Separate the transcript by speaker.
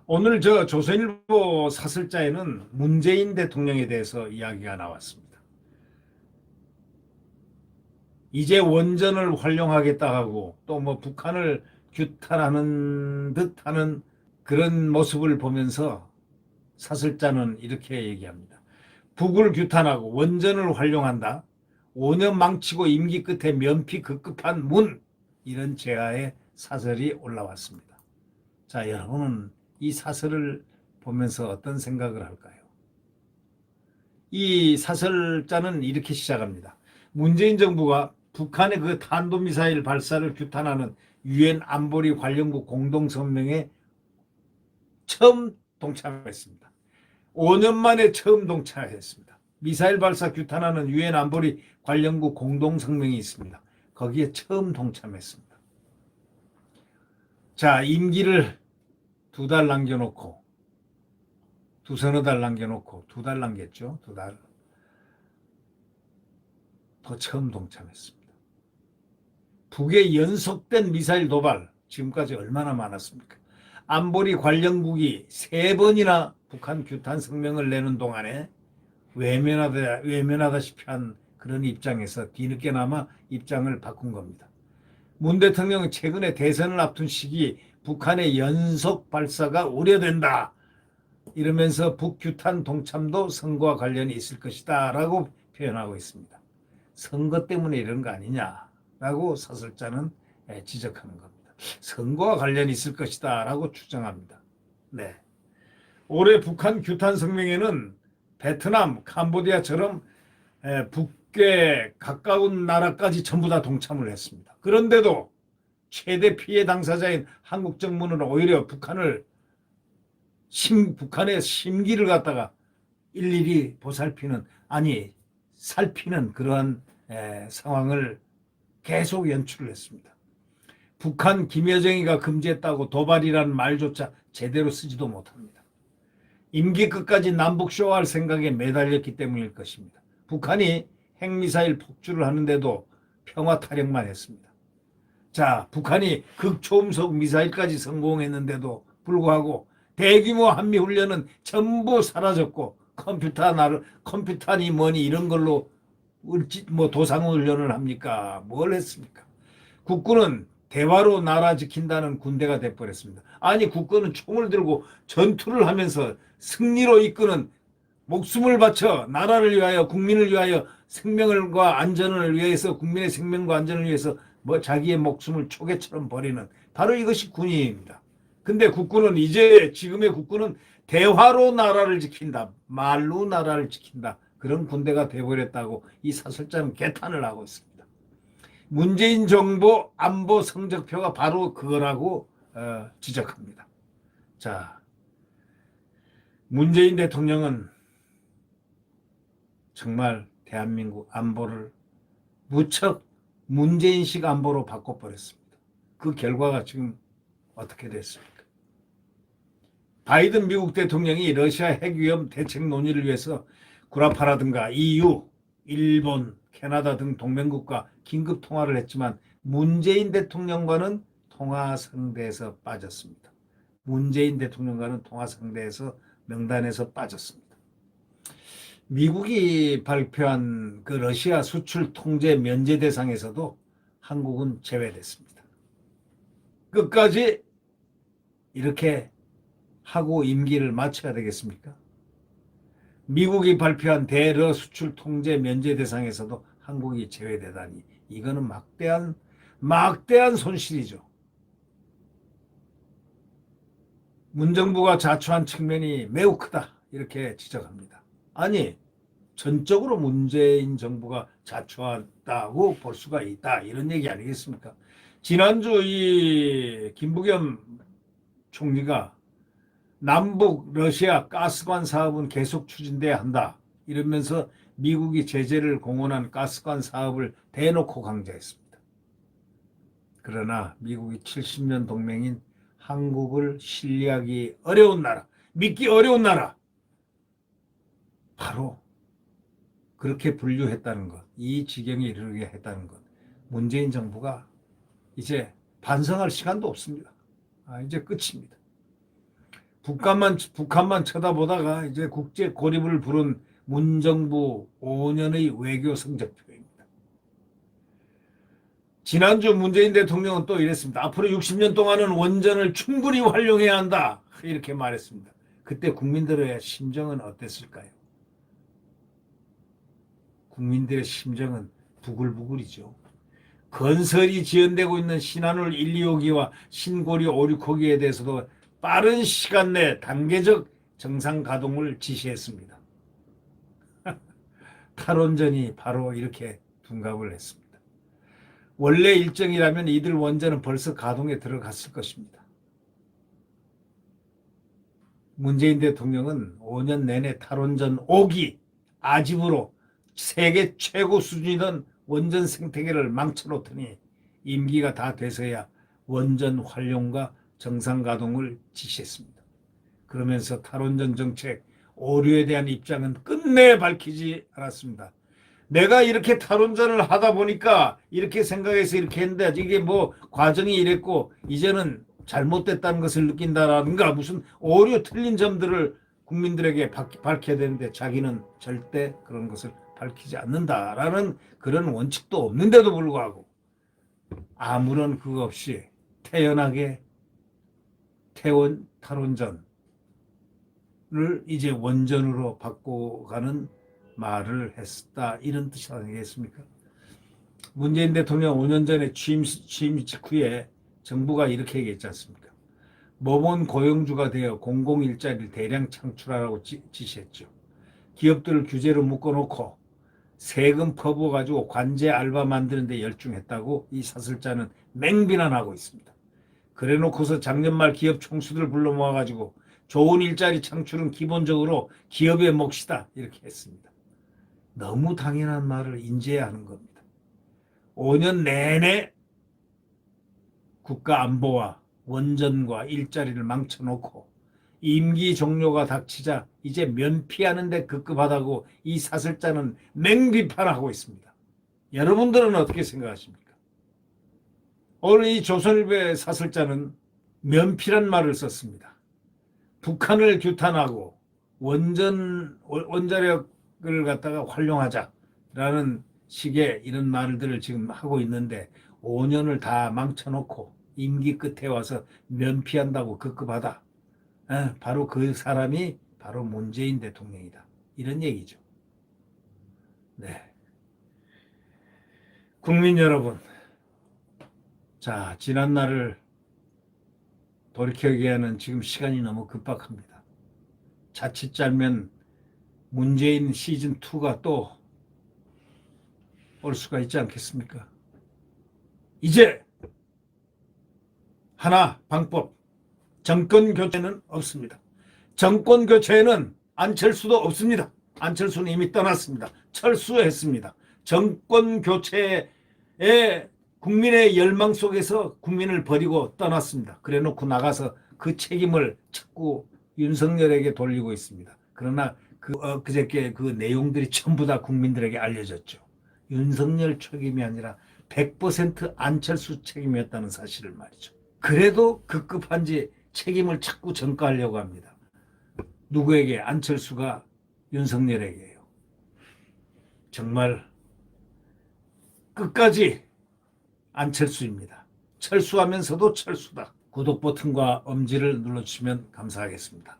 Speaker 1: 오늘 조선일보 사설자에는 문재인 대통령에 대해서 이야기가 나왔습니다. 이제 원전을 활용하겠다 하고 또 뭐 북한을 규탄하는 듯하는 그런 모습을 보면서 사설자는 이렇게 얘기합니다. 북을 규탄하고 원전을 활용한다. 5년 망치고 임기 끝에 면피 급급한 문, 이런 제하의 사설이 올라왔습니다. 자, 여러분은 이 사설을 보면서 어떤 생각을 할까요? 이 사설자는 이렇게 시작합니다. 문재인 정부가 북한의 그 탄도미사일 발사를 규탄하는 유엔 안보리 관련국 공동성명에 처음 동참했습니다. 5년 만에 처음 동참했습니다. 미사일 발사 규탄하는 유엔 안보리 관련국 공동성명이 있습니다. 거기에 처음 동참했습니다. 자, 임기를 2달 남겨놓고, 두서너 달 남겨놓고, 2달 남겼죠. 2달. 더 처음 동참했습니다. 북의 연속된 미사일 도발, 지금까지 얼마나 많았습니까? 안보리 관련국이 3번이나 북한 규탄 성명을 내는 동안에 외면하다시피 한 그런 입장에서 뒤늦게나마 입장을 바꾼 겁니다. 문 대통령은 최근에 대선을 앞둔 시기 북한의 연속 발사가 우려된다, 이러면서 북규탄 동참도 선거와 관련이 있을 것이다 라고 표현하고 있습니다. 선거 때문에 이런 거 아니냐라고 사설자는 지적하는 겁니다. 선거와 관련이 있을 것이다 라고 추정합니다. 네. 올해 북한 규탄 성명에는 베트남, 캄보디아처럼 북에 가까운 나라까지 전부 다 동참을 했습니다. 그런데도 최대 피해 당사자인 한국 정부는 오히려 북한의 심기를 갖다가 일일이 보살피는, 아니 살피는 그러한 상황을 계속 연출을 했습니다. 북한 김여정이가 금지했다고 도발이라는 말조차 제대로 쓰지도 못합니다. 임기 끝까지 남북 쇼할 생각에 매달렸기 때문일 것입니다. 북한이 핵미사일 폭주를 하는데도 평화 타령만 했습니다. 자, 북한이 극초음속 미사일까지 성공했는데도 불구하고 대규모 한미훈련은 전부 사라졌고 컴퓨터니 뭐니 이런 걸로 도상훈련을 합니까? 뭘 했습니까? 국군은 대화로 나라 지킨다는 군대가 돼버렸습니다. 아니, 국군은 총을 들고 전투를 하면서 승리로 이끄는, 목숨을 바쳐 나라를 위하여 국민을 위하여 생명과 안전을 위해서, 국민의 생명과 안전을 위해서 자기의 목숨을 초계처럼 버리는, 바로 이것이 군인입니다. 근데 지금의 국군은 대화로 나라를 지킨다, 말로 나라를 지킨다, 그런 군대가 돼버렸다고 이 사설자는 개탄을 하고 있습니다. 문재인 정부 안보 성적표가 바로 그거라고 지적합니다. 자, 문재인 대통령은 정말 대한민국 안보를 무척 문재인식 안보로 바꿔버렸습니다. 그 결과가 지금 어떻게 됐습니까? 바이든 미국 대통령이 러시아 핵위험 대책 논의를 위해서 구라파라든가 EU, 일본, 캐나다 등 동맹국과 긴급 통화를 했지만 문재인 대통령과는 통화 상대에서 빠졌습니다. 문재인 대통령과는 통화 상대에서 명단에서 빠졌습니다. 미국이 발표한 그 러시아 수출 통제 면제 대상에서도 한국은 제외됐습니다. 끝까지 이렇게 하고 임기를 마쳐야 되겠습니까? 미국이 발표한 대러 수출 통제 면제 대상에서도 한국이 제외되다니, 이거는 막대한 손실이죠. 문 정부가 자초한 측면이 매우 크다, 이렇게 지적합니다. 아니, 전적으로 문재인 정부가 자초했다고 볼 수가 있다, 이런 얘기 아니겠습니까? 지난주 이 김부겸 총리가 남북 러시아 가스관 사업은 계속 추진돼야 한다, 이러면서 미국이 제재를 공언한 가스관 사업을 대놓고 강조했습니다. 그러나 미국이 70년 동맹인 한국을 신뢰하기 어려운 나라, 믿기 어려운 나라, 바로 그렇게 분류했다는 것, 이 지경에 이르게 했다는 것, 문재인 정부가 이제 반성할 시간도 없습니다. 이제 끝입니다. 북한만 쳐다보다가 이제 국제 고립을 부른 문정부 5년의 외교 성적표입니다. 지난주 문재인 대통령은 또 이랬습니다. 앞으로 60년 동안은 원전을 충분히 활용해야 한다. 이렇게 말했습니다. 그때 국민들의 심정은 어땠을까요? 국민들의 심정은 부글부글이죠. 건설이 지연되고 있는 신한울 1, 2호기와 신고리 5, 6호기에 대해서도 빠른 시간 내 단계적 정상 가동을 지시했습니다. 탈원전이 바로 이렇게 둔갑을 했습니다. 원래 일정이라면 이들 원전은 벌써 가동에 들어갔을 것입니다. 문재인 대통령은 5년 내내 탈원전 5기 아집으로 세계 최고 수준이던 원전 생태계를 망쳐놓더니 임기가 다 돼서야 원전 활용과 정상 가동을 지시했습니다. 그러면서 탈원전 정책 오류에 대한 입장은 끝내 밝히지 않았습니다. 내가 이렇게 탈원전을 하다 보니까 이렇게 생각해서 이렇게 했는데 이게 뭐 과정이 이랬고 이제는 잘못됐다는 것을 느낀다라든가 무슨 오류 틀린 점들을 국민들에게 밝혀야 되는데 자기는 절대 그런 것을 밝히지 않는다라는 그런 원칙도 없는데도 불구하고 아무런 그거 없이 태연하게 탈원전을 이제 원전으로 바꿔가는 말을 했다. 이런 뜻이 아니겠습니까? 문재인 대통령 5년 전에 취임 직후에 정부가 이렇게 얘기했지 않습니까? 모범 고용주가 되어 공공일자리를 대량 창출하라고 지시했죠. 기업들을 규제로 묶어놓고 세금 퍼부어가지고 관제 알바 만드는 데 열중했다고 이 사설자는 맹비난하고 있습니다. 그래놓고서 작년 말 기업 총수들 불러 모아가지고 좋은 일자리 창출은 기본적으로 기업의 몫이다 이렇게 했습니다. 너무 당연한 말을 인지해야 하는 겁니다. 5년 내내 국가 안보와 원전과 일자리를 망쳐놓고 임기 종료가 닥치자 이제 면피하는 데 급급하다고 이 사설자는 맹비판하고 있습니다. 여러분들은 어떻게 생각하십니까? 오늘 이 조선일보의 사설자는 면피란 말을 썼습니다. 북한을 규탄하고 원자력을 갖다가 활용하자라는 식의 이런 말들을 지금 하고 있는데 5년을 다 망쳐놓고 임기 끝에 와서 면피한다고 급급하다. 바로 그 사람이 바로 문재인 대통령이다. 이런 얘기죠. 네. 국민 여러분, 자, 지난 날을 돌이켜기에는 지금 시간이 너무 급박합니다. 자칫 잘면 문재인 시즌2가 또 올 수가 있지 않겠습니까? 이제 하나 방법, 정권 교체는 없습니다. 정권 교체에는 안철수도 없습니다. 안철수는 이미 떠났습니다. 철수했습니다. 정권 교체에 국민의 열망 속에서 국민을 버리고 떠났습니다. 그래놓고 나가서 그 책임을 자꾸 윤석열에게 돌리고 있습니다. 그러나 그저께 그 내용들이 전부 다 국민들에게 알려졌죠. 윤석열 책임이 아니라 100% 안철수 책임이었다는 사실을 말이죠. 그래도 급급한지 책임을 자꾸 전가하려고 합니다. 누구에게? 안철수가 윤석열에게요. 정말 끝까지 안철수입니다. 철수하면서도 철수다. 구독 버튼과 엄지를 눌러주시면 감사하겠습니다.